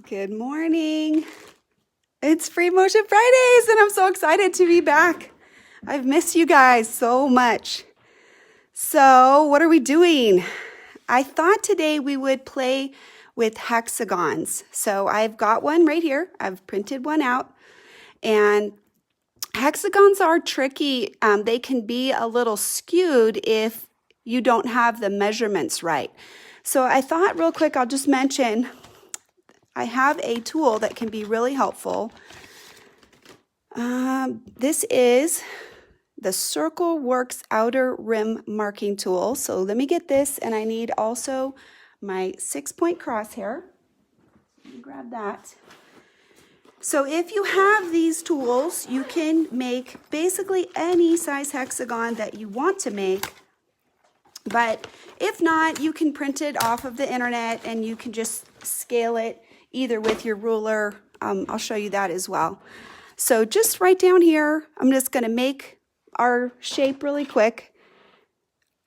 Good morning. It's Freemotion Fridays, and I'm so excited to be back. I've missed you guys so much. So, what are we doing? I thought today we would play with hexagons. So, I've got one right here. I've printed one out. And hexagons are tricky. They can be a little skewed if you don't have the measurements right. So, I thought real quick, I'll just mention I have a tool that can be really helpful. This is the Circle Works Outer Rim Marking Tool. So let me get this, and I need also my 6-point crosshair. Let me grab that. So if you have these tools, you can make basically any size hexagon that you want to make. But if not, you can print it off of the internet and you can just scale it either with your ruler. I'll show you that as well. So just right down here, I'm just going to make our shape really quick.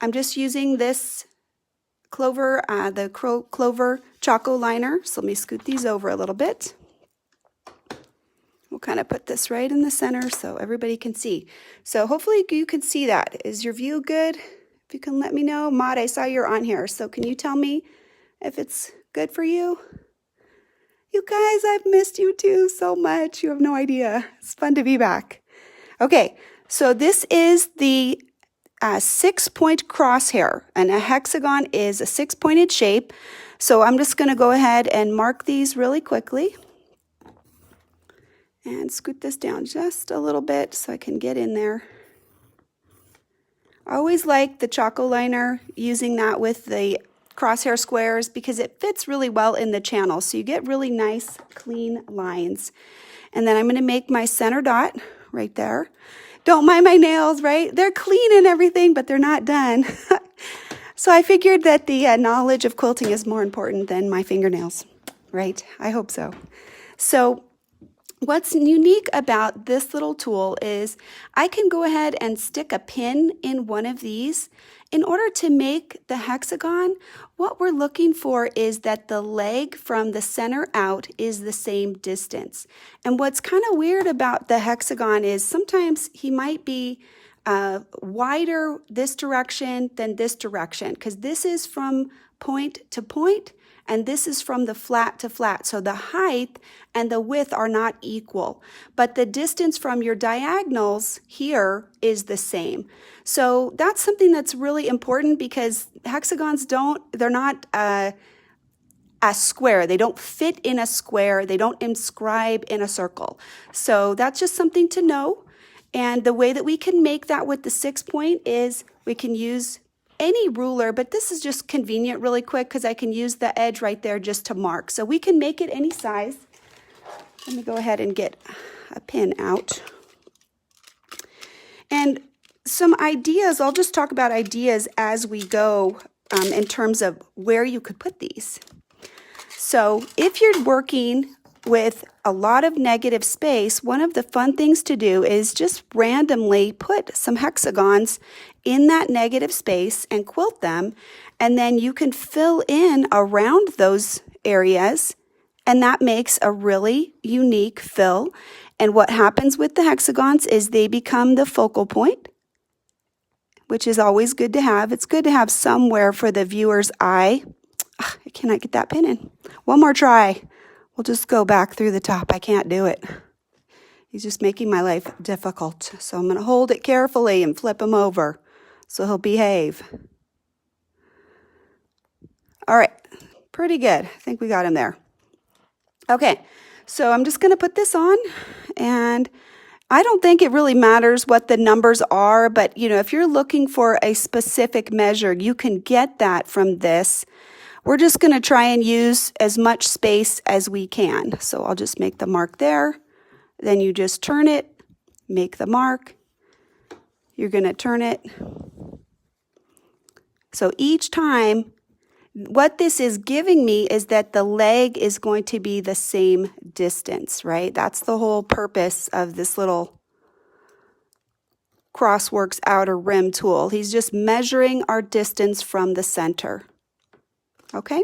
I'm just using this Clover, the Clover Choco liner. So let me scoot these over a little bit. We'll kind of put this right in the center so everybody can see. So hopefully you can see that. Is your view good? If you can let me know. Maud, I saw you're on here. So can you tell me if it's good for you? You guys, I've missed you too so much. You have no idea. It's fun to be back. Okay, so this is the 6-point crosshair, and a hexagon is a 6-pointed shape. So I'm just going to go ahead and mark these really quickly and scoot this down just a little bit so I can get in there. I always like the Choco liner, using that with the crosshair squares because it fits really well in the channel. So you get really nice, clean lines. And then I'm going to make my center dot right there. Don't mind my nails, right? They're clean and everything, but they're not done. So I figured that the knowledge of quilting is more important than my fingernails, right? I hope so. So what's unique about this little tool is I can go ahead and stick a pin in one of these. In order to make the hexagon, what we're looking for is that the leg from the center out is the same distance. And what's kind of weird about the hexagon is sometimes he might be wider this direction than this direction, because this is from point to point, and this is from the flat to flat. So the height and the width are not equal, but the distance from your diagonals here is the same. So that's something that's really important because hexagons they're not a square. They don't fit in a square. They don't inscribe in a circle. So that's just something to know. And the way that we can make that with the 6-point is we can use any ruler, but this is just convenient really quick because I can use the edge right there just to mark. So we can make it any size. Let me go ahead and get a pin out. And some ideas, I'll just talk about ideas as we go in terms of where you could put these. So if you're working with a lot of negative space, one of the fun things to do is just randomly put some hexagons in that negative space and quilt them, and then you can fill in around those areas, and that makes a really unique fill. And what happens with the hexagons is they become the focal point, which is always good to have. It's good to have somewhere for the viewer's eye. I cannot get that pin in. One more try. We'll just go back through the top. I can't do it. He's just making my life difficult. So I'm going to hold it carefully and flip him over so he'll behave. All right, pretty good. I think we got him there. Okay, so I'm just going to put this on, and I don't think it really matters what the numbers are, but you know, if you're looking for a specific measure, you can get that from this. We're just going to try and use as much space as we can. So I'll just make the mark there. Then you just turn it, make the mark. You're going to turn it. So each time, what this is giving me is that the leg is going to be the same distance, right? That's the whole purpose of this little Crossworks Outer Rim tool. He's just measuring our distance from the center. Okay?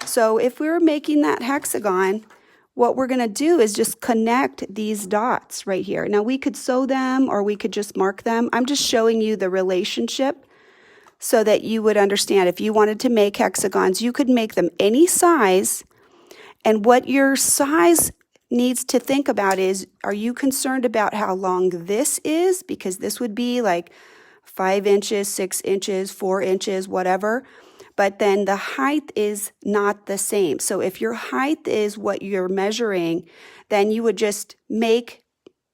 So if we were making that hexagon, what we're going to do is just connect these dots right here. Now we could sew them or we could just mark them. I'm just showing you the relationship so that you would understand. If you wanted to make hexagons, you could make them any size. And what your size needs to think about is, are you concerned about how long this is? Because this would be like 5 inches, 6 inches, 4 inches, whatever. But then the height is not the same. So if your height is what you're measuring, then you would just make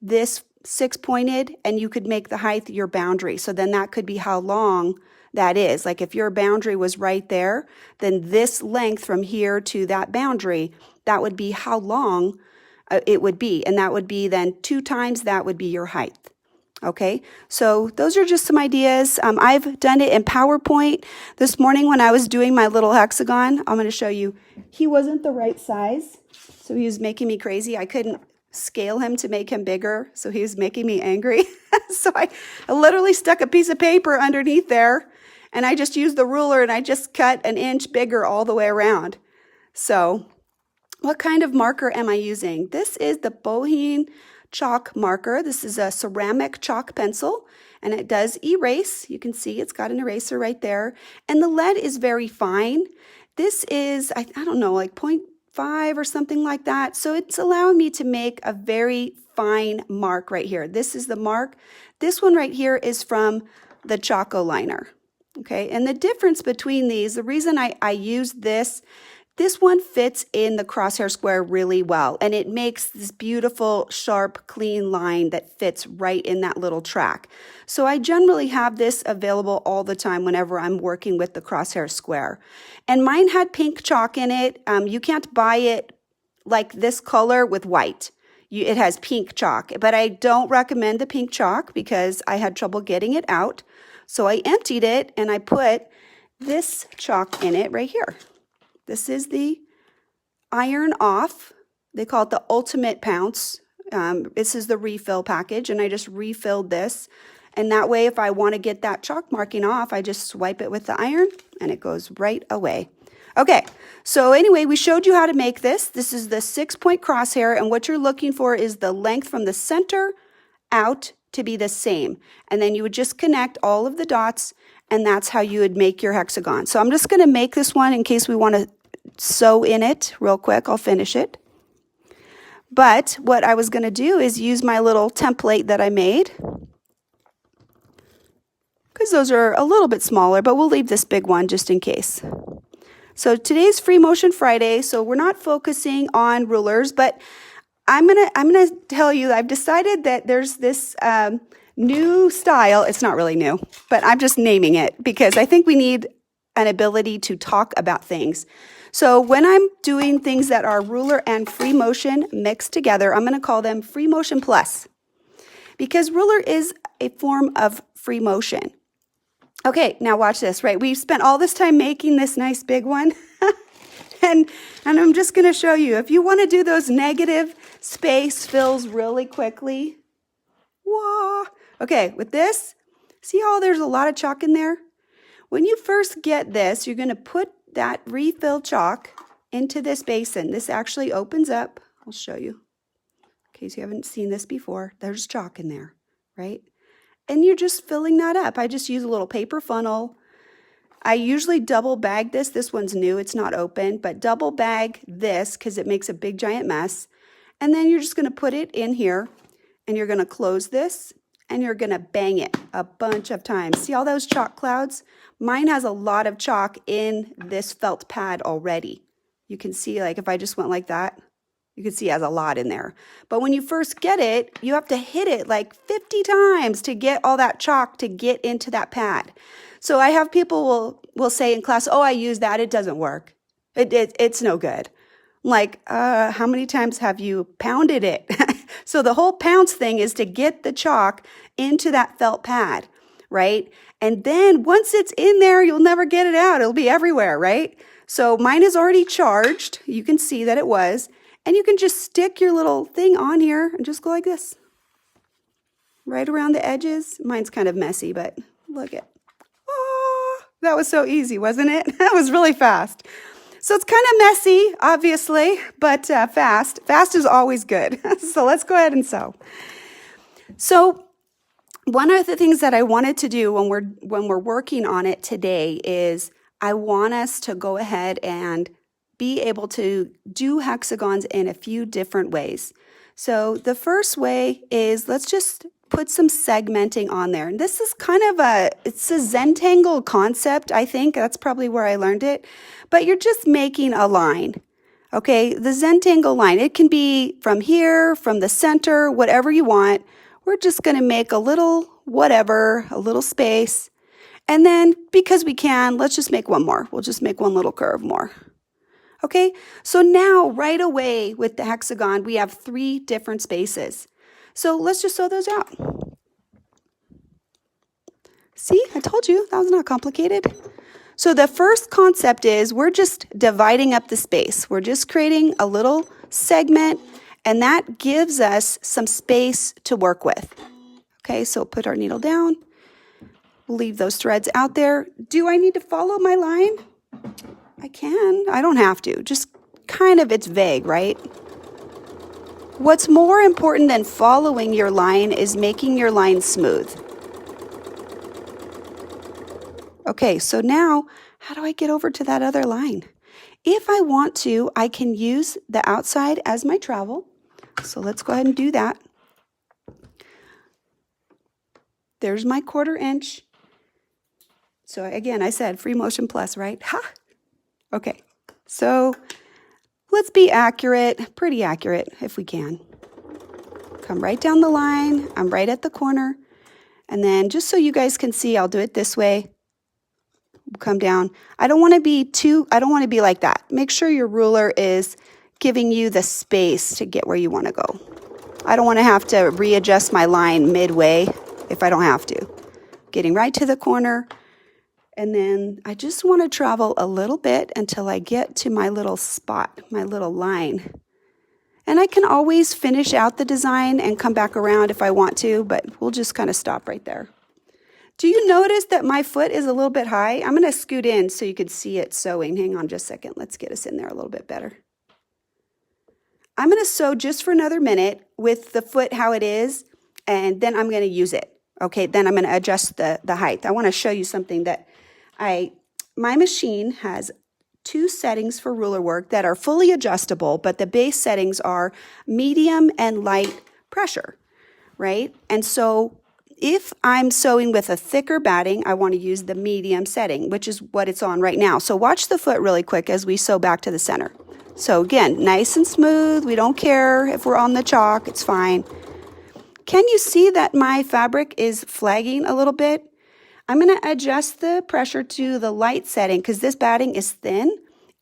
this 6-pointed and you could make the height your boundary. So then that could be how long that is. Like if your boundary was right there, then this length from here to that boundary, that would be how long it would be. And that would be then 2 times that would be your height. Okay, so those are just some ideas. I've done it in PowerPoint. This morning when I was doing my little hexagon, I'm going to show you, he wasn't the right size. So he was making me crazy. I couldn't scale him to make him bigger. So he was making me angry. So I literally stuck a piece of paper underneath there and I just used the ruler and I just cut 1 inch bigger all the way around. So what kind of marker am I using? This is the Boheen chalk marker. This is a ceramic chalk pencil and it does erase. You can see it's got an eraser right there. And the lead is very fine. This is, I don't know, like 0.5 or something like that. So it's allowing me to make a very fine mark right here. This is the mark. This one right here is from the Choco liner. Okay, and the difference between these, the reason I use this one fits in the crosshair square really well, and it makes this beautiful, sharp, clean line that fits right in that little track. So I generally have this available all the time whenever I'm working with the crosshair square. And mine had pink chalk in it. You can't buy it like this color with white. It has pink chalk, but I don't recommend the pink chalk because I had trouble getting it out. So I emptied it and I put this chalk in it right here. This is the Iron Off. They call it the Ultimate Pounce. This is the refill package, and I just refilled this. And that way, if I want to get that chalk marking off, I just swipe it with the iron, and it goes right away. Okay, so anyway, we showed you how to make this. This is the 6-point crosshair, and what you're looking for is the length from the center out to be the same. And then you would just connect all of the dots, and that's how you would make your hexagon. So I'm just going to make this one in case we want to sew in it real quick. I'll finish it. But what I was going to do is use my little template that I made, because those are a little bit smaller, but we'll leave this big one just in case. So today's Freemotion Friday, so we're not focusing on rulers, but I'm gonna tell you I've decided that there's this new style. It's not really new, but I'm just naming it because I think we need an ability to talk about things. So when I'm doing things that are ruler and free motion mixed together, I'm going to call them free motion plus, because ruler is a form of free motion. Okay, now watch this, right? We've spent all this time making this nice big one. and I'm just going to show you, if you want to do those negative space fills really quickly. Whoa. Okay, with this, see how there's a lot of chalk in there? When you first get this, you're going to put that refill chalk into this basin. This actually opens up. I'll show you in case you haven't seen this before. There's chalk in there, right? And you're just filling that up. I just use a little paper funnel. I usually double bag this. This one's new. It's not open, but double bag this because it makes a big giant mess. And then you're just going to put it in here and you're going to close this and you're going to bang it a bunch of times. See all those chalk clouds? Mine has a lot of chalk in this felt pad already. You can see, like, if I just went like that, you can see it has a lot in there. But when you first get it, you have to hit it like 50 times to get all that chalk to get into that pad. So I have people will say in class, oh, I use that. It doesn't work. It's no good. I'm like, how many times have you pounded it? So the whole pounce thing is to get the chalk into that felt pad, right? And then once it's in there, you'll never get it out. It'll be everywhere, right? So mine is already charged. You can see that it was. And you can just stick your little thing on here and just go like this. Right around the edges. Mine's kind of messy, but look at. Oh, that was so easy, wasn't it? That was really fast. So it's kind of messy, obviously, but fast. Fast is always good. So let's go ahead and sew. So one of the things that I wanted to do when we're working on it today is I want us to go ahead and be able to do hexagons in a few different ways. So the first way is let's just put some segmenting on there. And this is kind of it's a Zentangle concept, I think. That's probably where I learned it. But you're just making a line. Okay, the Zentangle line, it can be from here, from the center, whatever you want. We're just going to make a little whatever, a little space. And then because we can, let's just make one more. We'll just make one little curve more. Okay, so now right away with the hexagon, we have 3 different spaces. So let's just sew those out. See, I told you that was not complicated. So the first concept is we're just dividing up the space. We're just creating a little segment, and that gives us some space to work with. Okay, so put our needle down. We'll leave those threads out there. Do I need to follow my line? I can. I don't have to. Just kind of, it's vague, right? What's more important than following your line is making your line smooth. Okay, so now, how do I get over to that other line? If I want to, I can use the outside as my travel. So let's go ahead and do that. There's my 1/4 inch. So again, I said Freemotion Plus, right? Ha! Okay, so let's be accurate, pretty accurate if we can. Come right down the line. I'm right at the corner. And then just so you guys can see, I'll do it this way. We'll come down. I don't want to be like that. Make sure your ruler is giving you the space to get where you want to go. I don't want to have to readjust my line midway if I don't have to. Getting right to the corner. And then I just want to travel a little bit until I get to my little spot, my little line. And I can always finish out the design and come back around if I want to, but we'll just kind of stop right there. Do you notice that my foot is a little bit high? I'm going to scoot in so you can see it sewing. Hang on just a second. Let's get us in there a little bit better. I'm going to sew just for another minute with the foot how it is, and then I'm going to use it. Okay, then I'm going to adjust the height. I want to show you something that my machine has 2 settings for ruler work that are fully adjustable, but the base settings are medium and light pressure, right? And so if I'm sewing with a thicker batting, I want to use the medium setting, which is what it's on right now. So watch the foot really quick as we sew back to the center. So again, nice and smooth. We don't care if we're on the chalk, it's fine. Can you see that my fabric is flagging a little bit? I'm going to adjust the pressure to the light setting because this batting is thin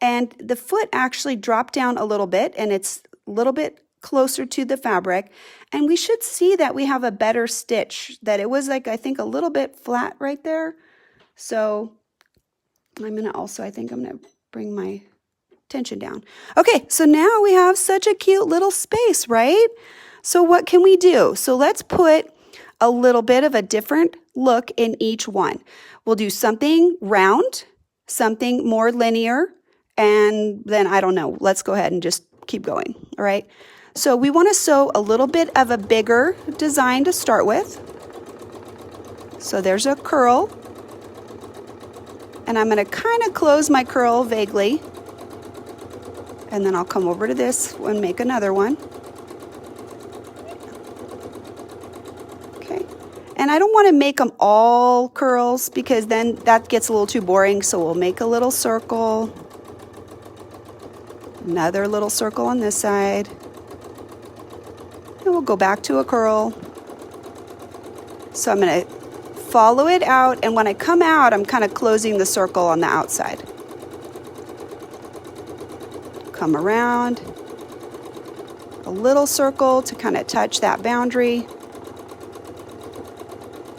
and the foot actually dropped down a little bit and it's a little bit closer to the fabric. And we should see that we have a better stitch, that it was like, I think, a little bit flat right there. So I'm going to also, I think I'm going to bring my tension down. Okay, so now we have such a cute little space, right? So what can we do? So let's put a little bit of a different look in each one. We'll do something round, something more linear, and then I don't know, let's go ahead and just keep going, all right? So we want to sew a little bit of a bigger design to start with. So there's a curl, and I'm going to kind of close my curl vaguely, and then I'll come over to this and make another one. And I don't want to make them all curls because then that gets a little too boring. So we'll make a little circle, another little circle on this side, and we'll go back to a curl. So I'm going to follow it out, and when I come out, I'm kind of closing the circle on the outside. Come around, a little circle to kind of touch that boundary.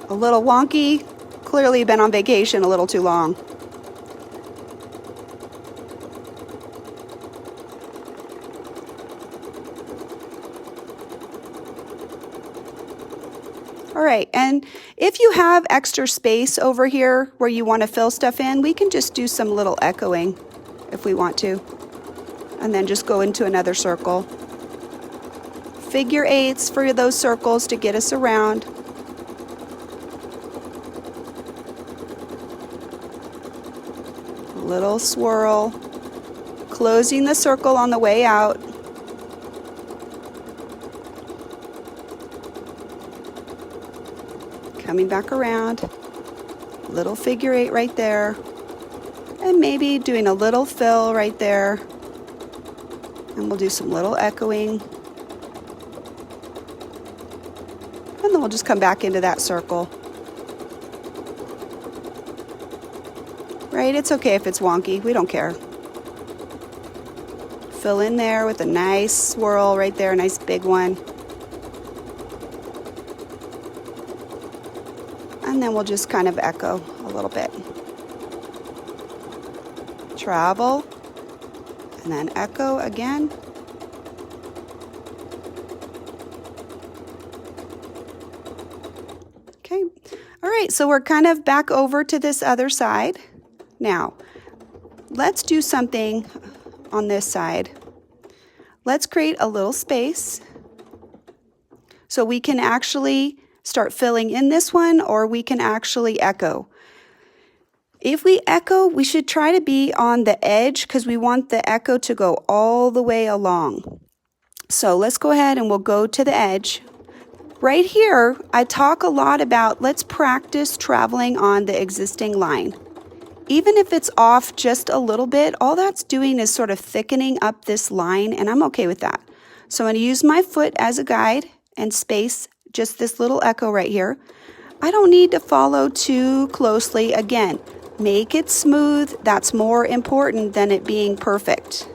A little wonky, clearly been on vacation a little too long. All right, and if you have extra space over here where you want to fill stuff in, we can just do some little echoing if we want to. And then just go into another circle. Figure eights for those circles to get us around. A little swirl. Closing the circle on the way out. Coming back around. Little figure eight right there. And maybe doing a little fill right there. And we'll do some little echoing. And then we'll just come back into that circle. Right? It's okay if it's wonky. We don't care. Fill in there with a nice swirl right there, a nice big one. And then we'll just kind of echo a little bit. Travel, and then echo again. Okay, all right, so we're kind of back over to this other side. Now, let's do something on this side. Let's create a little space so we can actually start filling in this one, or we can actually echo. If we echo, we should try to be on the edge because we want the echo to go all the way along. So let's go ahead and we'll go to the edge. Right here, I talk a lot about let's practice traveling on the existing line. Even if it's off just a little bit, all that's doing is sort of thickening up this line, and I'm okay with that. So I'm going to use my foot as a guide and space just this little echo right here. I don't need to follow too closely. Again, make it smooth. That's more important than it being perfect.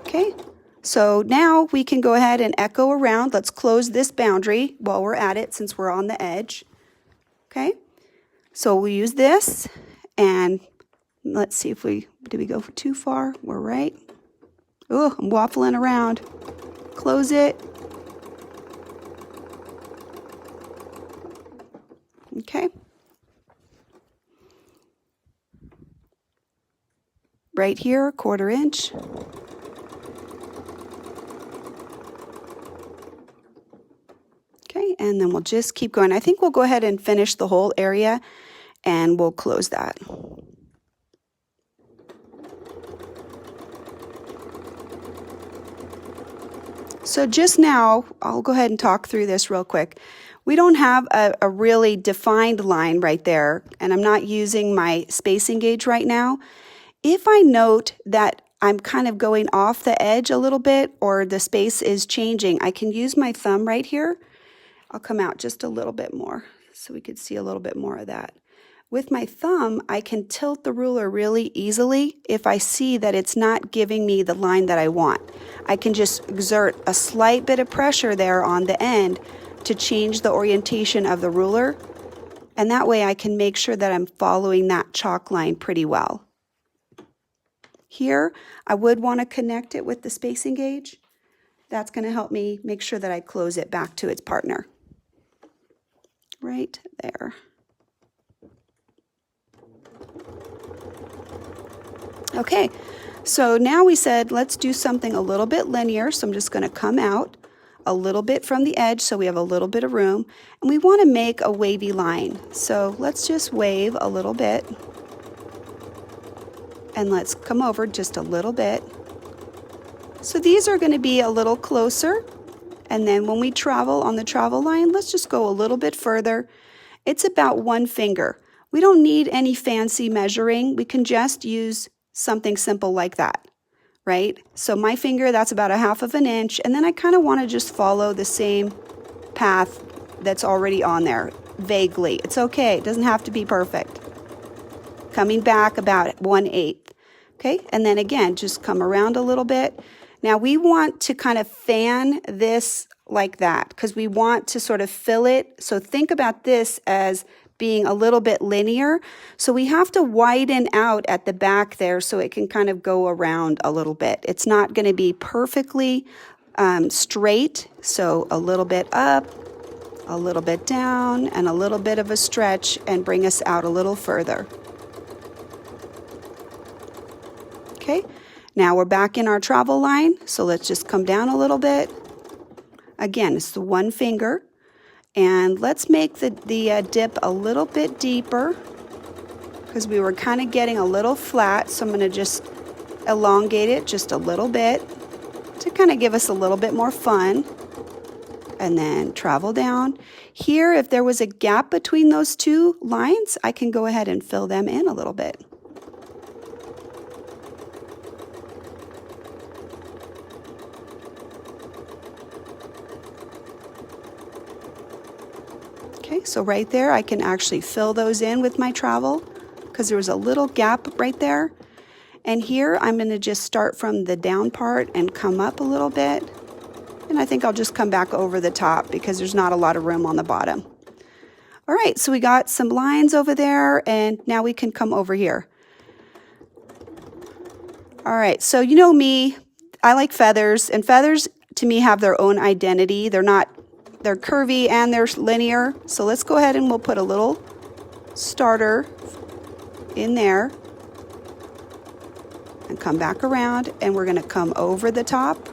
Okay, so now we can go ahead and echo around. Let's close this boundary while we're at it since we're on the edge. Okay, so we use this, and let's see if did we go too far? We're right. Oh, I'm waffling around. Close it. Okay. Right here, 1/4 inch. Okay, and then we'll just keep going. I think we'll go ahead and finish the whole area, and we'll close that. So just now, I'll go ahead and talk through this real quick. We don't have a really defined line right there, and I'm not using my spacing gauge right now. If I note that I'm kind of going off the edge a little bit, or the space is changing, I can use my thumb right here. I'll come out just a little bit more so we could see a little bit more of that. With my thumb, I can tilt the ruler really easily if I see that it's not giving me the line that I want. I can just exert a slight bit of pressure there on the end to change the orientation of the ruler, and that way I can make sure that I'm following that chalk line pretty well. Here, I would want to connect it with the spacing gauge. That's going to help me make sure that I close it back to its partner. Right there. Okay, so now we said let's do something a little bit linear, so I'm just going to come out a little bit from the edge so we have a little bit of room, and we want to make a wavy line. So let's just wave a little bit, and let's come over just a little bit. So these are going to be a little closer, and then when we travel on the travel line, let's just go a little bit further. It's about 1 finger. We don't need any fancy measuring. We can just use something simple like that, right? So my finger, that's about 1/2 inch, and then I kind of want to just follow the same path that's already on there, vaguely. It's okay, it doesn't have to be perfect. Coming back about 1/8, okay? And then again, just come around a little bit. Now we want to kind of fan this like that because we want to sort of fill it. So think about this as being a little bit linear. So we have to widen out at the back there so it can kind of go around a little bit. It's not going to be perfectly straight. So a little bit up, a little bit down, and a little bit of a stretch, and bring us out a little further. Okay, now we're back in our travel line, so let's just come down a little bit. Again, it's the one finger, and let's make the dip a little bit deeper because we were kind of getting a little flat, so I'm going to just elongate it just a little bit to kind of give us a little bit more fun. And then travel down. Here, if there was a gap between those two lines, I can go ahead and fill them in a little bit. Okay, so right there, I can actually fill those in with my travel because there was a little gap right there. And here, I'm going to just start from the down part and come up a little bit. And I think I'll just come back over the top because there's not a lot of room on the bottom. All right, so we got some lines over there, and now we can come over here. All right, so you know me, I like feathers, and feathers to me have their own identity. They're curvy and they're linear. So let's go ahead and we'll put a little starter in there and come back around, and we're going to come over the top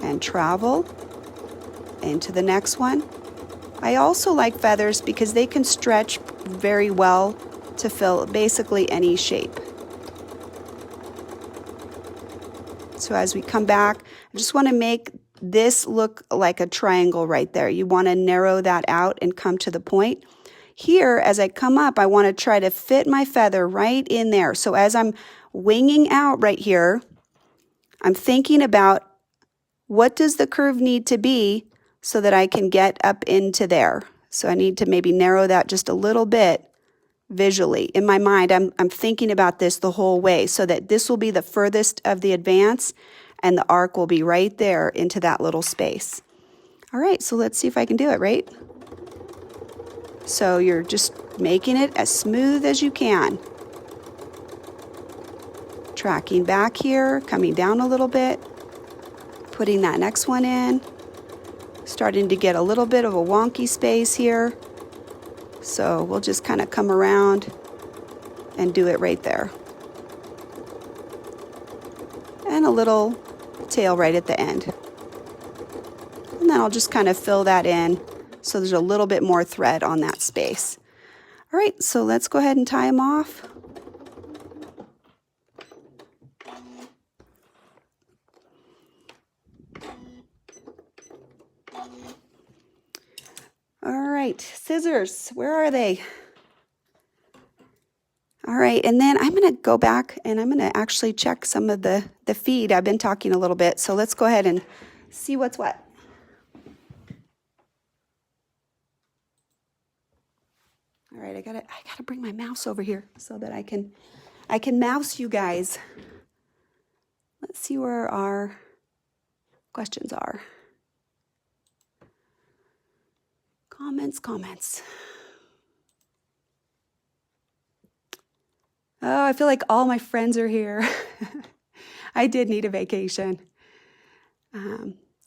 and travel into the next one. I also like feathers because they can stretch very well to fill basically any shape. So as we come back, I just want to make this look like a triangle right there. You want to narrow that out and come to the point. Here, as I come up, I want to try to fit my feather right in there. So as I'm winging out right here, I'm thinking about what does the curve need to be so that I can get up into there? So I need to maybe narrow that just a little bit visually. In my mind, I'm thinking about this the whole way so that this will be the furthest of the advance and the arc will be right there into that little space. All right, so let's see if I can do it, right? So you're just making it as smooth as you can. Tracking back here, coming down a little bit. Putting that next one in, starting to get a little bit of a wonky space here. So we'll just kind of come around and do it right there. And a little tail right at the end. And then I'll just kind of fill that in so there's a little bit more thread on that space. All right, so let's go ahead and tie them off. All right, scissors, where are they? All right, and then I'm going to go back and I'm going to actually check some of the feed. I've been talking a little bit, so let's go ahead and see what's what. All right, I gotta bring my mouse over here so that I can mouse you guys. Let's see where our questions are. Comments. Oh, I feel like all my friends are here. I did need a vacation.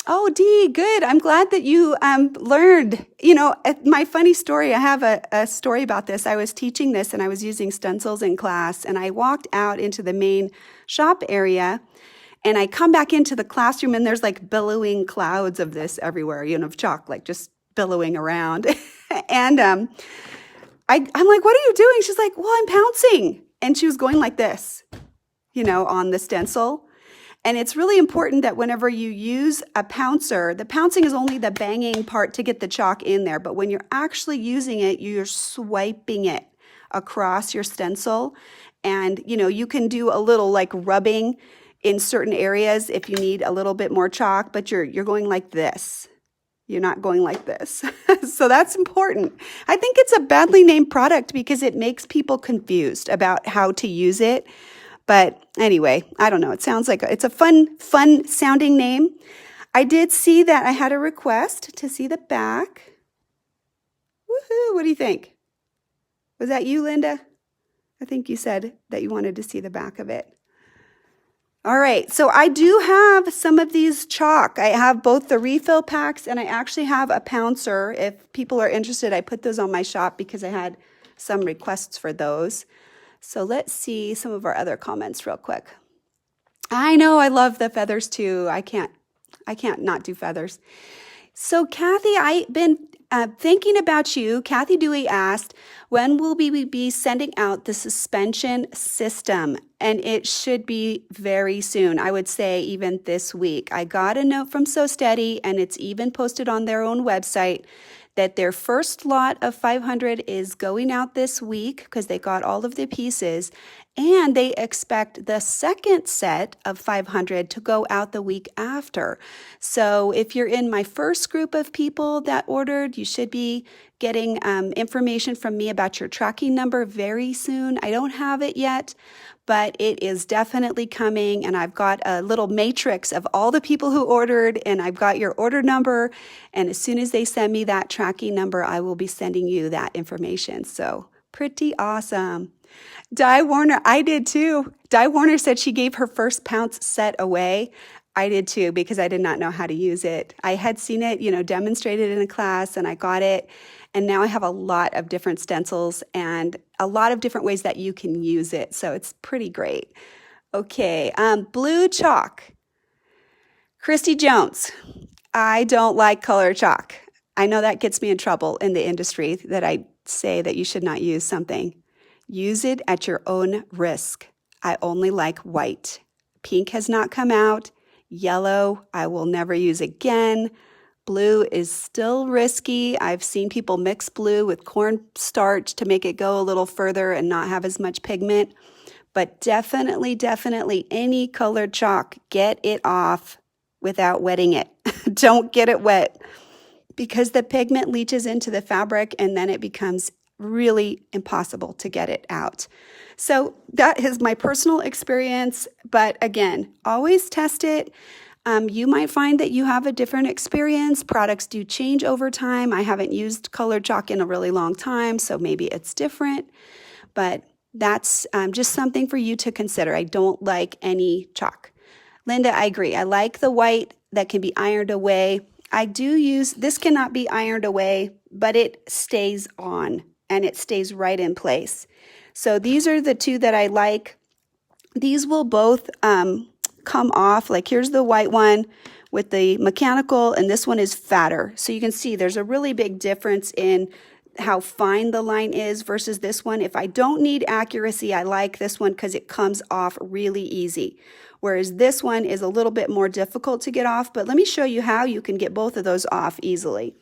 Oh, Dee, good. I'm glad that you learned. You know, my funny story, I have a story about this. I was teaching this and I was using stencils in class, and I walked out into the main shop area, and I come back into the classroom, and there's like billowing clouds of this everywhere, you know, of chalk, like just billowing around. And I'm like, what are you doing? She's like, well, I'm pouncing. And she was going like this, you know, on the stencil. And it's really important that whenever you use a pouncer, the pouncing is only the banging part to get the chalk in there. But when you're actually using it, you're swiping it across your stencil. And, you know, you can do a little like rubbing in certain areas if you need a little bit more chalk, but you're going like this. You're not going like this. So that's important. I think it's a badly named product because it makes people confused about how to use it. But anyway, I don't know. It sounds like it's a fun sounding name. I did see that I had a request to see the back. Woohoo! What do you think? Was that you, Linda? I think you said that you wanted to see the back of it. All right, so I do have some of these chalk. I have both the refill packs and I actually have a pouncer. If people are interested, I put those on my shop because I had some requests for those. So let's see some of our other comments real quick. I know, I love the feathers too. I can't not do feathers. So Kathy, I've been thinking about you. Kathy Dewey asked, when will we be sending out the suspension system? And it should be very soon. I would say even this week. I got a note from So Steady, and it's even posted on their own website, that their first lot of 500 is going out this week because they got all of the pieces, and they expect the second set of 500 to go out the week after. So if you're in my first group of people that ordered, you should be getting information from me about your tracking number very soon. I don't have it yet, but it is definitely coming, and I've got a little matrix of all the people who ordered, and I've got your order number, and as soon as they send me that tracking number, I will be sending you that information. So pretty awesome. Di Warner, I did too. Di Warner said she gave her first Pounce set away. I did too, because I did not know how to use it. I had seen it, demonstrated in a class, and I got it. And now I have a lot of different stencils and a lot of different ways that you can use it. So it's pretty great. Okay, blue chalk. Christy Jones, I don't like color chalk. I know that gets me in trouble in the industry, that I say that you should not use something. Use it at your own risk. I only like white. Pink has not come out. Yellow, I will never use again. Blue is still risky. I've seen people mix blue with cornstarch to make it go a little further and not have as much pigment. But definitely any colored chalk, get it off without wetting it. Don't get it wet, because the pigment leaches into the fabric and then it becomes really impossible to get it out. So that is my personal experience. But again, always test it. You might find that you have a different experience. Products do change over time. I haven't used colored chalk in a really long time, so maybe it's different. But that's just something for you to consider. I don't like any chalk. Linda, I agree. I like the white that can be ironed away. I do use, this cannot be ironed away, but it stays on and it stays right in place. So these are the two that I like. These will both come off. Like here's the white one with the mechanical, and this one is fatter. So you can see there's a really big difference in how fine the line is versus this one. If I don't need accuracy, I like this one because it comes off really easy. Whereas this one is a little bit more difficult to get off, but let me show you how you can get both of those off easily.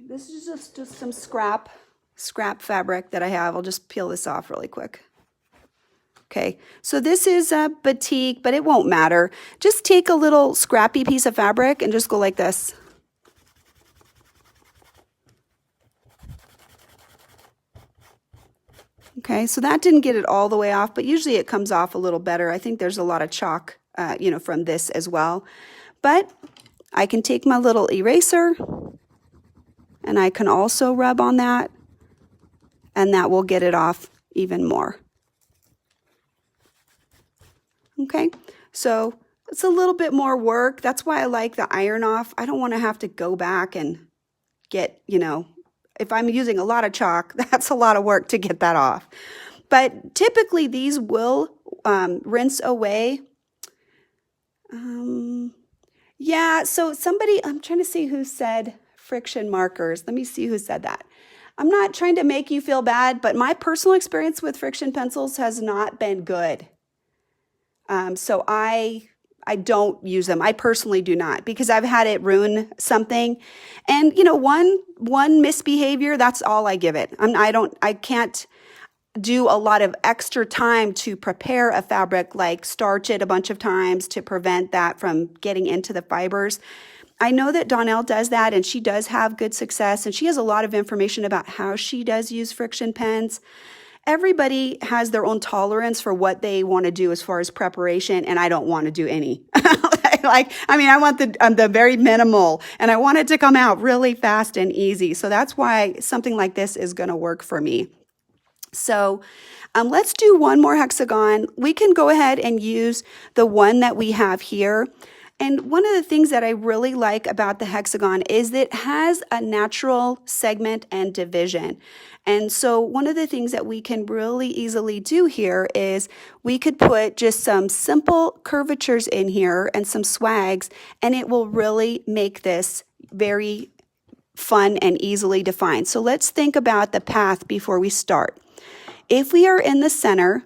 This is just some scrap fabric that I have. I'll just peel this off really quick. Okay, so this is a batik, but it won't matter. Just take a little scrappy piece of fabric and just go like this. Okay, so that didn't get it all the way off, but usually it comes off a little better. I think there's a lot of chalk, from this as well. But I can take my little eraser and I can also rub on that, and that will get it off even more. Okay, so it's a little bit more work. That's why I like the iron off. I don't want to have to go back and get, if I'm using a lot of chalk, that's a lot of work to get that off. But typically these will rinse away. Yeah, so somebody, I'm trying to see who said friction markers. Let me see who said that. I'm not trying to make you feel bad, but my personal experience with friction pencils has not been good. So I don't use them. I personally do not, because I've had it ruin something. And one misbehavior, that's all I give it. I can't do a lot of extra time to prepare a fabric, like starch it a bunch of times to prevent that from getting into the fibers. I know that Donnell does that, and she does have good success, and she has a lot of information about how she does use friction pens. Everybody has their own tolerance for what they want to do as far as preparation, and I don't want to do any. I want the very minimal, and I want it to come out really fast and easy. So that's why something like this is going to work for me. So let's do one more hexagon. We can go ahead and use the one that we have here. And one of the things that I really like about the hexagon is that it has a natural segment and division. And so one of the things that we can really easily do here is we could put just some simple curvatures in here and some swags, and it will really make this very fun and easily defined. So let's think about the path before we start. If we are in the center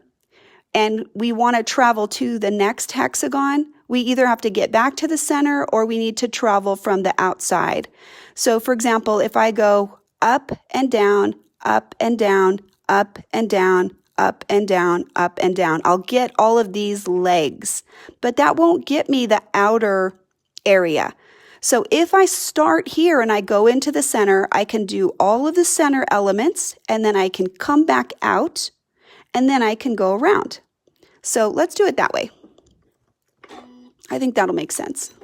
and we want to travel to the next hexagon, we either have to get back to the center or we need to travel from the outside. So for example, if I go up and down, up and down, up and down, up and down, up and down, I'll get all of these legs, but that won't get me the outer area. So if I start here and I go into the center, I can do all of the center elements, and then I can come back out, and then I can go around. So let's do it that way. I think that'll make sense.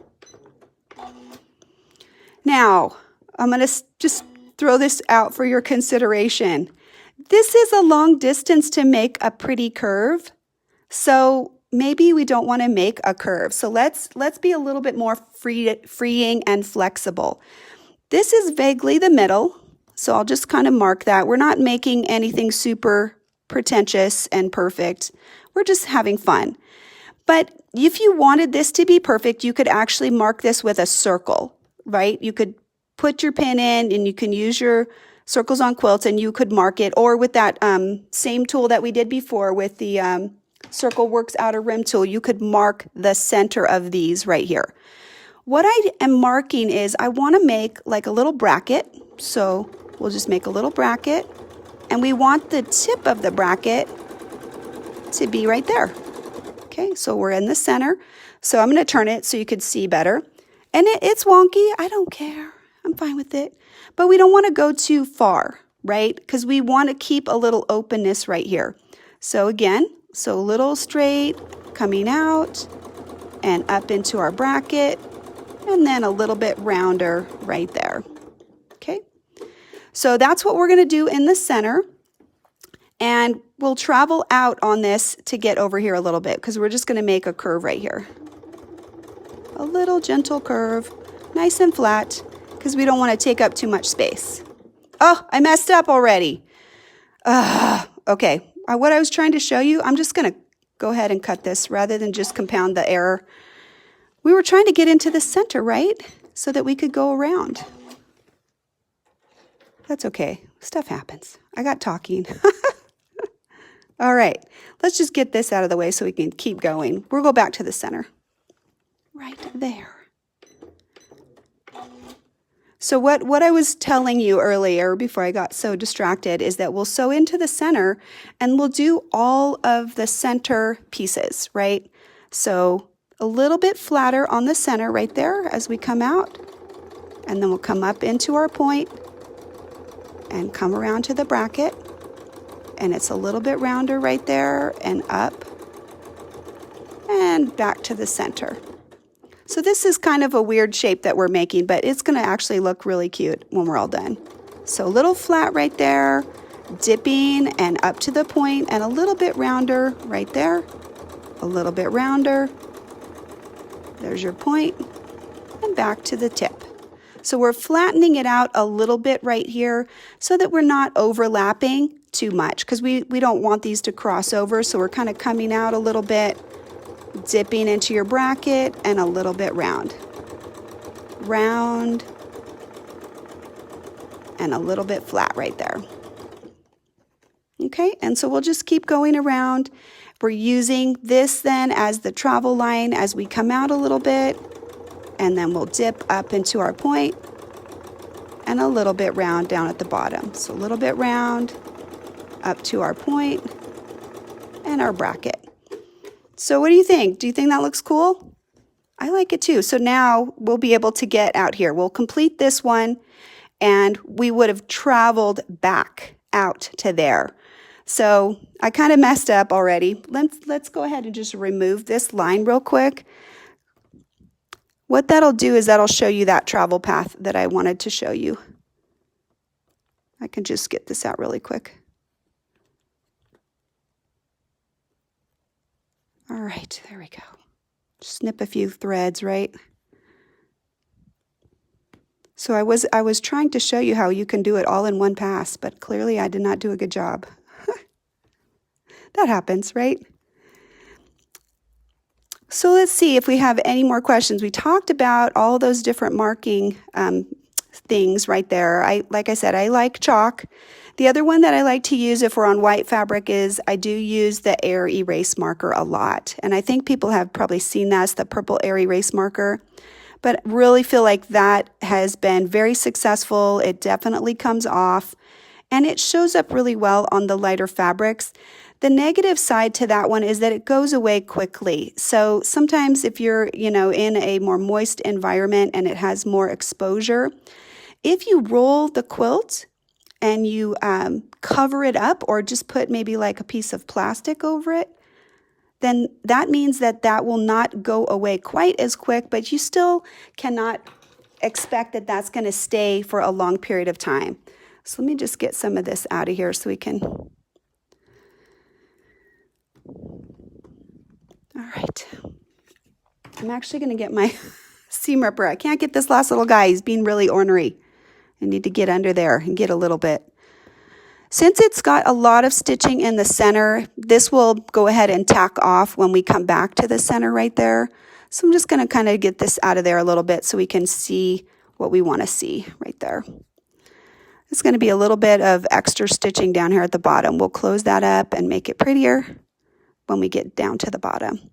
Now, I'm going to just throw this out for your consideration. This is a long distance to make a pretty curve, so maybe we don't want to make a curve. So let's be a little bit more freeing and flexible. This is vaguely the middle, so I'll just kind of mark that. We're not making anything super pretentious and perfect. We're just having fun. But if you wanted this to be perfect, you could actually mark this with a circle, right? You could put your pin in and you can use your circles on quilts and you could mark it, or with that same tool that we did before with the Circle Works Outer Rim tool, you could mark the center of these right here. What I am marking is I want to make like a little bracket. So we'll just make a little bracket, and we want the tip of the bracket to be right there. Okay, so we're in the center. So I'm going to turn it so you could see better. And it's wonky. I don't care. I'm fine with it. But we don't want to go too far, right? Because we want to keep a little openness right here. So again, so a little straight coming out and up into our bracket, and then a little bit rounder right there. Okay, so that's what we're going to do in the center. And we'll travel out on this to get over here a little bit, because we're just going to make a curve right here. A little gentle curve, nice and flat, because we don't want to take up too much space. Oh, I messed up already. Okay, what I was trying to show you, I'm just going to go ahead and cut this rather than just compound the error. We were trying to get into the center, right? So that we could go around. That's okay. Stuff happens. I got talking. All right, let's just get this out of the way so we can keep going. We'll go back to the center. Right there. So what I was telling you earlier before I got so distracted is that we'll sew into the center and we'll do all of the center pieces, right? So a little bit flatter on the center right there as we come out, and then we'll come up into our point and come around to the bracket, and it's a little bit rounder right there and up and back to the center. So this is kind of a weird shape that we're making, but it's going to actually look really cute when we're all done. So a little flat right there, dipping and up to the point, and a little bit rounder right there, a little bit rounder. There's your point, and back to the tip. So we're flattening it out a little bit right here so that we're not overlapping too much, because we don't want these to cross over. So we're kind of coming out a little bit, dipping into your bracket, and a little bit round, and a little bit flat right there. Okay, and so we'll just keep going around. We're using this then as the travel line as we come out a little bit, and then we'll dip up into our point and a little bit round down at the bottom. So a little bit round up to our point and our bracket. So what do you think? Do you think that looks cool? I like it too. So now we'll be able to get out here. We'll complete this one, and we would have traveled back out to there. So I kind of messed up already. Let's go ahead and just remove this line real quick. What that'll do is that'll show you that travel path that I wanted to show you. I can just get this out really quick. All right, there we go. snip a few threads, right? So I was trying to show you how you can do it all in one pass, but clearly I did not do a good job. That happens, right? So let's see if we have any more questions. We talked about all those different marking things right there. Like I said, I like chalk. The other one that I like to use if we're on white fabric is I do use the air erase marker a lot. And I think people have probably seen that as the purple air erase marker. But really feel like that has been very successful. It definitely comes off and it shows up really well on the lighter fabrics. The negative side to that one is that it goes away quickly. So sometimes if you're, in a more moist environment and it has more exposure, if you roll the quilt and you cover it up or just put maybe like a piece of plastic over it, then that means that that will not go away quite as quick, but you still cannot expect that that's going to stay for a long period of time. So let me just get some of this out of here so we can. All right. I'm actually going to get my seam ripper. I can't get this last little guy. He's being really ornery. I need to get under there and get a little bit. Since it's got a lot of stitching in the center, this will go ahead and tack off when we come back to the center right there. So I'm just going to kind of get this out of there a little bit so we can see what we want to see right there. It's going to be a little bit of extra stitching down here at the bottom. We'll close that up and make it prettier when we get down to the bottom.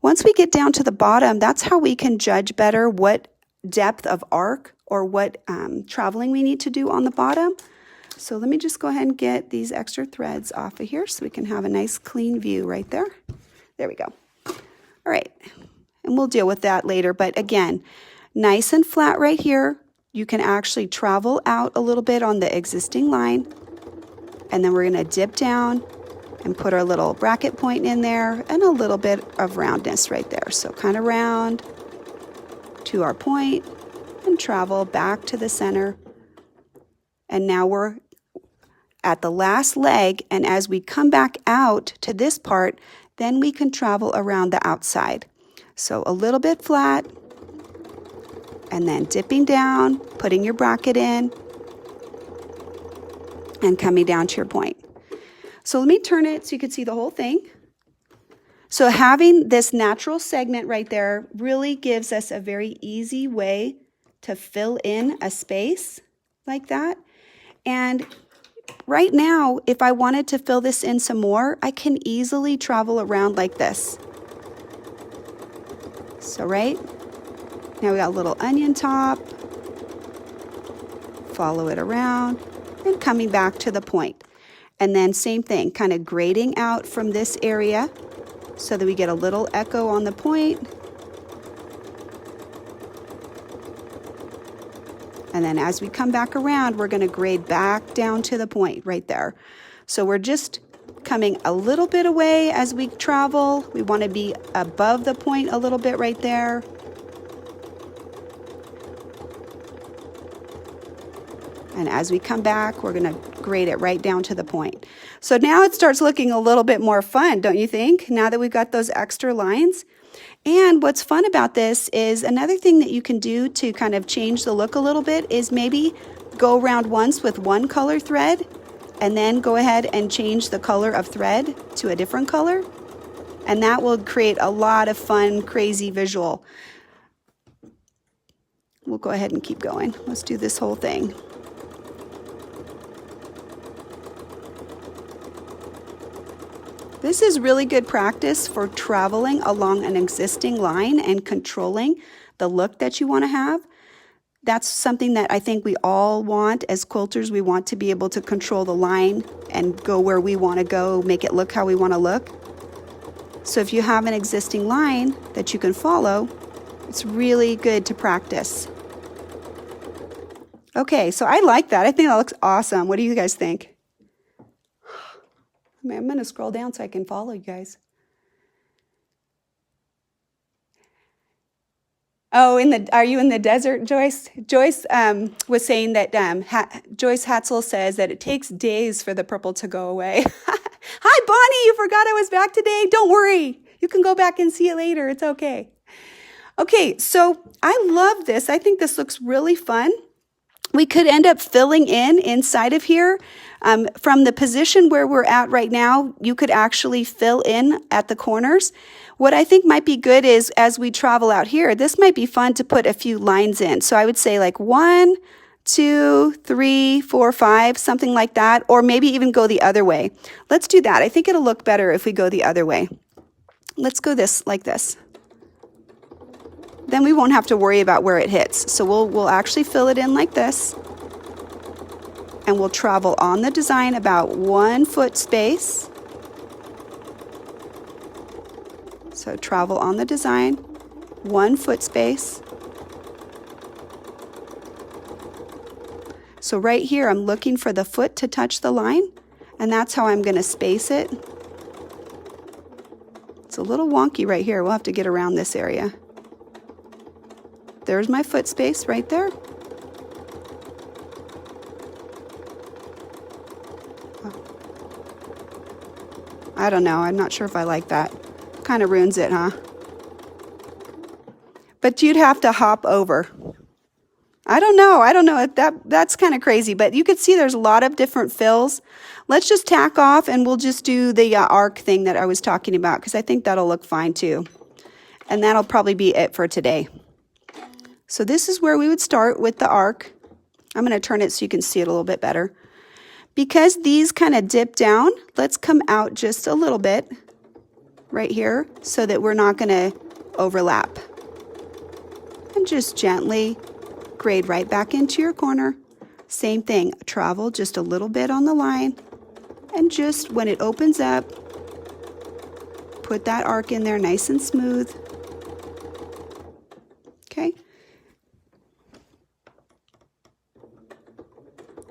Once we get down to the bottom, that's how we can judge better what depth of arc or what traveling we need to do on the bottom. So let me just go ahead and get these extra threads off of here so we can have a nice clean view right there. There we go. All right, and we'll deal with that later. But again, nice and flat right here. You can actually travel out a little bit on the existing line. And then we're going to dip down and put our little bracket point in there and a little bit of roundness right there. So kind of round to our point and travel back to the center. And now we're at the last leg, and as we come back out to this part, then we can travel around the outside. So a little bit flat, and then dipping down, putting your bracket in, and coming down to your point. So let me turn it so you can see the whole thing. So having this natural segment right there really gives us a very easy way to fill in a space like that. And right now, if I wanted to fill this in some more, I can easily travel around like this. So right now we got a little onion top, follow it around, and coming back to the point. And then same thing, kind of grading out from this area so that we get a little echo on the point. And then as we come back around, we're going to grade back down to the point right there. So we're just coming a little bit away as we travel. We want to be above the point a little bit right there. And as we come back, we're going to grade it right down to the point. So now it starts looking a little bit more fun, don't you think? Now that we've got those extra lines. And what's fun about this is another thing that you can do to kind of change the look a little bit is maybe go around once with one color thread and then go ahead and change the color of thread to a different color. And that will create a lot of fun, crazy visual. We'll go ahead and keep going. Let's do this whole thing. This is really good practice for traveling along an existing line and controlling the look that you want to have. That's something that I think we all want as quilters. We want to be able to control the line and go where we want to go, make it look how we want to look. So if you have an existing line that you can follow, it's really good to practice. Okay, so I like that. I think that looks awesome. What do you guys think? I'm going to scroll down so I can follow you guys. Oh, are you in the desert, Joyce? Joyce was saying that Joyce Hatzel says that it takes days for the purple to go away. Hi, Bonnie. You forgot I was back today. Don't worry. You can go back and see it later. It's okay. Okay, so I love this. I think this looks really fun. We could end up filling in inside of here. From the position where we're at right now, you could actually fill in at the corners. What I think might be good is as we travel out here, this might be fun to put a few lines in. So I would say like 1, 2, 3, 4, 5, something like that, or maybe even go the other way. Let's do that. I think it'll look better if we go the other way. Let's go this like this. Then we won't have to worry about where it hits. So we'll actually fill it in like this. And we'll travel on the design about 1 foot space. So travel on the design, 1 foot space. So right here, I'm looking for the foot to touch the line, and that's how I'm going to space it. It's a little wonky right here. We'll have to get around this area. There's my foot space right there. I don't know. I'm not sure if I like that. Kind of ruins it, huh? But you'd have to hop over. I don't know. That's kind of crazy, but you could see there's a lot of different fills. Let's just tack off and we'll just do the arc thing that I was talking about because I think that'll look fine too. And that'll probably be it for today. So this is where we would start with the arc. I'm going to turn it so you can see it a little bit better. Because these kind of dip down, let's come out just a little bit right here so that we're not going to overlap. And just gently grade right back into your corner. Same thing, travel just a little bit on the line. And just when it opens up, put that arc in there nice and smooth. Okay.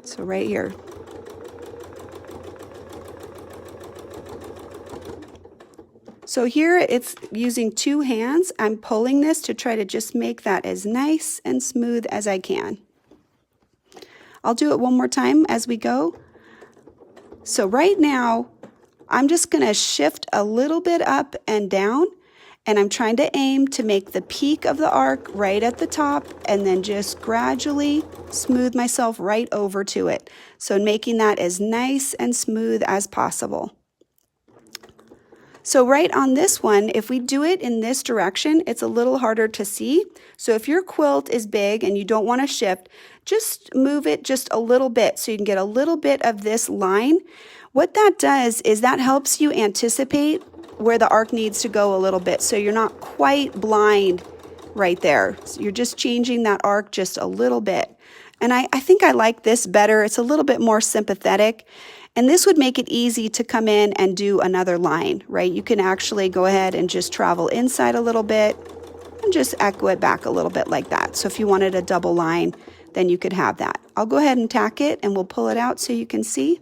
So right here. So here it's using 2 hands. I'm pulling this to try to just make that as nice and smooth as I can. I'll do it one more time as we go. So right now, I'm just going to shift a little bit up and down, and I'm trying to aim to make the peak of the arc right at the top and then just gradually smooth myself right over to it. So making that as nice and smooth as possible. So right on this one, if we do it in this direction, it's a little harder to see. So if your quilt is big and you don't want to shift, just move it just a little bit so you can get a little bit of this line. What that does is that helps you anticipate where the arc needs to go a little bit so you're not quite blind right there. So you're just changing that arc just a little bit. And I think I like this better. It's a little bit more sympathetic. And this would make it easy to come in and do another line, right? You can actually go ahead and just travel inside a little bit and just echo it back a little bit like that. So if you wanted a double line, then you could have that. I'll go ahead and tack it and we'll pull it out so you can see.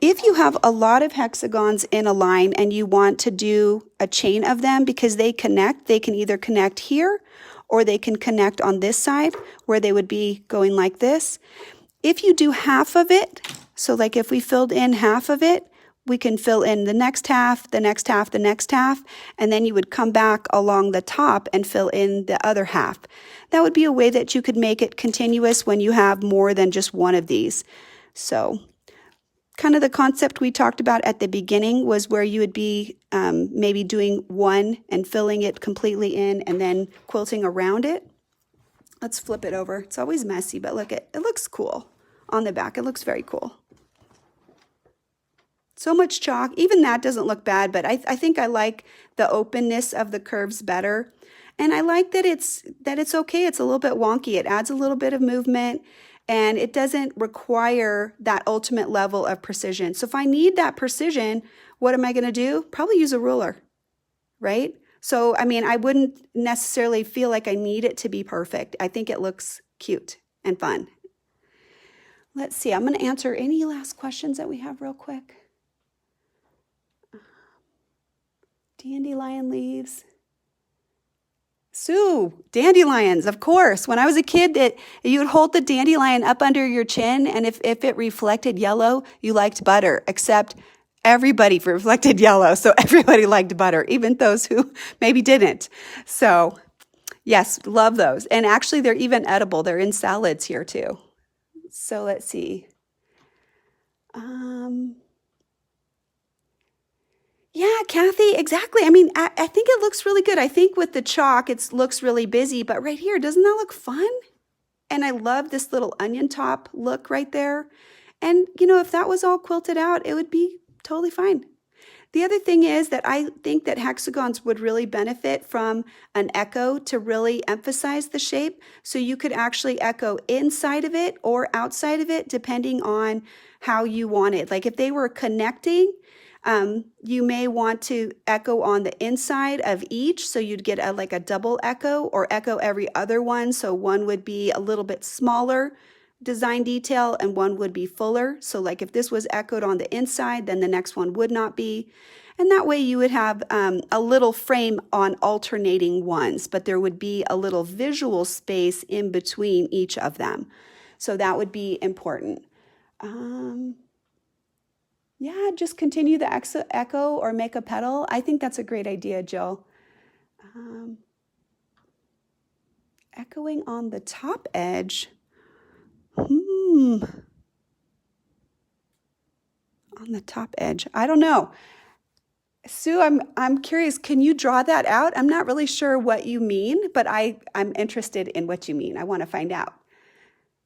If you have a lot of hexagons in a line and you want to do a chain of them because they connect, they can either connect here or they can connect on this side where they would be going like this. If you do half of it, so like if we filled in half of it, we can fill in the next half, the next half, the next half, and then you would come back along the top and fill in the other half. That would be a way that you could make it continuous when you have more than just one of these. So kind of the concept we talked about at the beginning was where you would be maybe doing one and filling it completely in and then quilting around it. Let's flip it over. It's always messy, but look, it looks cool on the back. It looks very cool. So much chalk. Even that doesn't look bad, but I think I like the openness of the curves better. And I like that it's okay. It's a little bit wonky. It adds a little bit of movement. And it doesn't require that ultimate level of precision. So if I need that precision, what am I going to do? Probably use a ruler, right? So, I mean, I wouldn't necessarily feel like I need it to be perfect. I think it looks cute and fun. Let's see. I'm going to answer any last questions that we have real quick. Dandelion leaves. Sue, dandelions, of course. When I was a kid, that you would hold the dandelion up under your chin, and if it reflected yellow, you liked butter, except everybody reflected yellow. So everybody liked butter, even those who maybe didn't. So yes, love those. And actually they're even edible. They're in salads here too. So let's see. Yeah, Kathy, exactly. I mean, I think it looks really good. I think with the chalk, it looks really busy, but right here, doesn't that look fun? And I love this little onion top look right there. And, you know, if that was all quilted out, it would be totally fine. The other thing is that I think that hexagons would really benefit from an echo to really emphasize the shape. So you could actually echo inside of it or outside of it, depending on how you want it. Like if they were connecting, you may want to echo on the inside of each. So you'd get like a double echo or echo every other one. So one would be a little bit smaller design detail and one would be fuller. So like if this was echoed on the inside, then the next one would not be. And that way you would have a little frame on alternating ones, but there would be a little visual space in between each of them. So that would be important. Yeah, just continue the echo or make a petal. I think that's a great idea, Jill. Echoing on the top edge. On the top edge. I don't know. Sue, I'm curious, can you draw that out? I'm not really sure what you mean, but I'm interested in what you mean. I want to find out.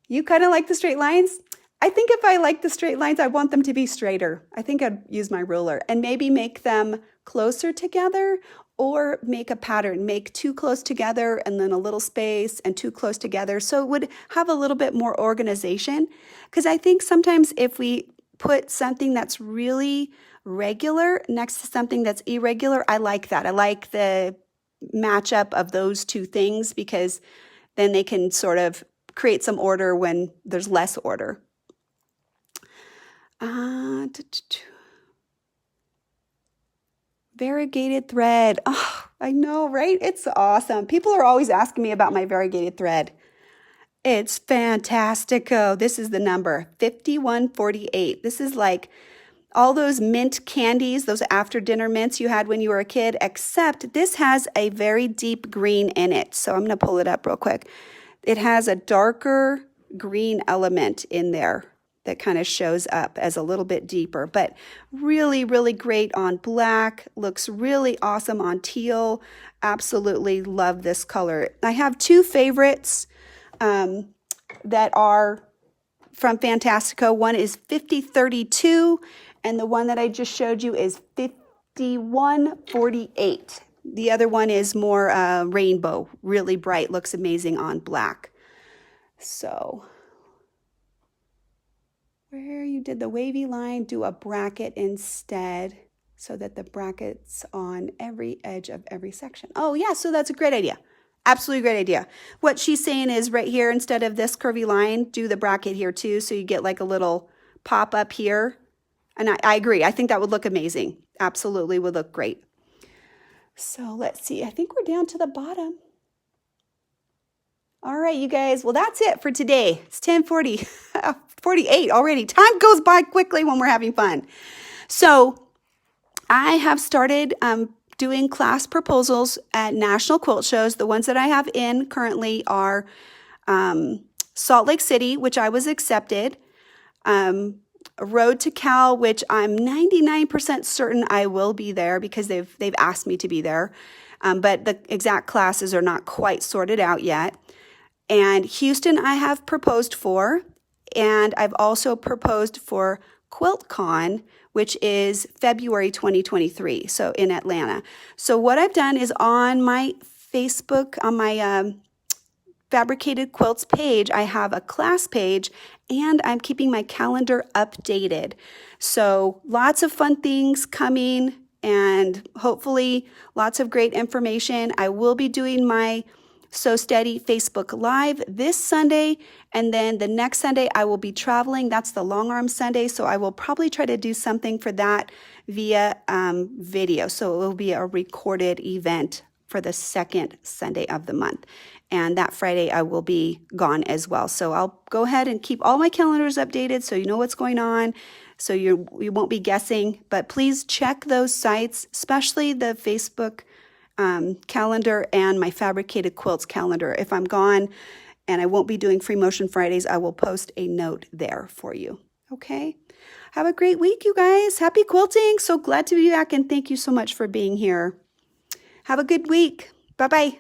You kind of like the straight lines? I think if I like the straight lines, I want them to be straighter. I think I'd use my ruler and maybe make them closer together or make a pattern, make two close together and then a little space and two close together. So it would have a little bit more organization. Because I think sometimes if we put something that's really regular next to something that's irregular, I like that. I like the matchup of those two things because then they can sort of create some order when there's less order. Variegated thread. Oh, I know, right? It's awesome. People are always asking me about my variegated thread. It's fantastico. This is the number 5148. This is like all those mint candies, those after dinner mints you had when you were a kid, except this has a very deep green in it. So I'm going to pull it up real quick. It has a darker green element in there that kind of shows up as a little bit deeper, but really, really great on black. Looks really awesome on teal. Absolutely love this color. I have two favorites that are from Fantastico. One is 5032, and the one that I just showed you is 5148. The other one is more rainbow, really bright, looks amazing on black. So where you did the wavy line, do a bracket instead so that the bracket's on every edge of every section. Oh yeah, so that's a great idea. Absolutely great idea. What she's saying is right here, instead of this curvy line, do the bracket here too, so you get like a little pop up here. And I agree. I think that would look amazing. Absolutely would look great. So let's see. I think we're down to the bottom. All right, you guys. Well, that's it for today. It's 10:40, 48 already. Time goes by quickly when we're having fun. So I have started doing class proposals at national quilt shows. The ones that I have in currently are Salt Lake City, which I was accepted, Road to Cal, which I'm 99% certain I will be there because they've asked me to be there, but the exact classes are not quite sorted out yet. And Houston I have proposed for, and I've also proposed for QuiltCon, which is February 2023, so in Atlanta. So what I've done is on my Facebook, on my Fabricated Quilts page, I have a class page, and I'm keeping my calendar updated. So lots of fun things coming, and hopefully lots of great information. I will be doing my So Steady Facebook Live this Sunday, and then the next Sunday I will be traveling. That's the Long Arm Sunday, so I will probably try to do something for that via video. So it will be a recorded event for the second Sunday of the month. and that Friday I will be gone as well. So I'll go ahead and keep all my calendars updated so you know what's going on, so you won't be guessing. But please check those sites, especially the Facebook calendar and my Fabricated Quilts calendar. If I'm gone and I won't be doing Freemotion Fridays, I will post a note there for you. Okay? Have a great week, you guys. Happy quilting. So glad to be back, and thank you so much for being here. Have a good week. Bye-bye.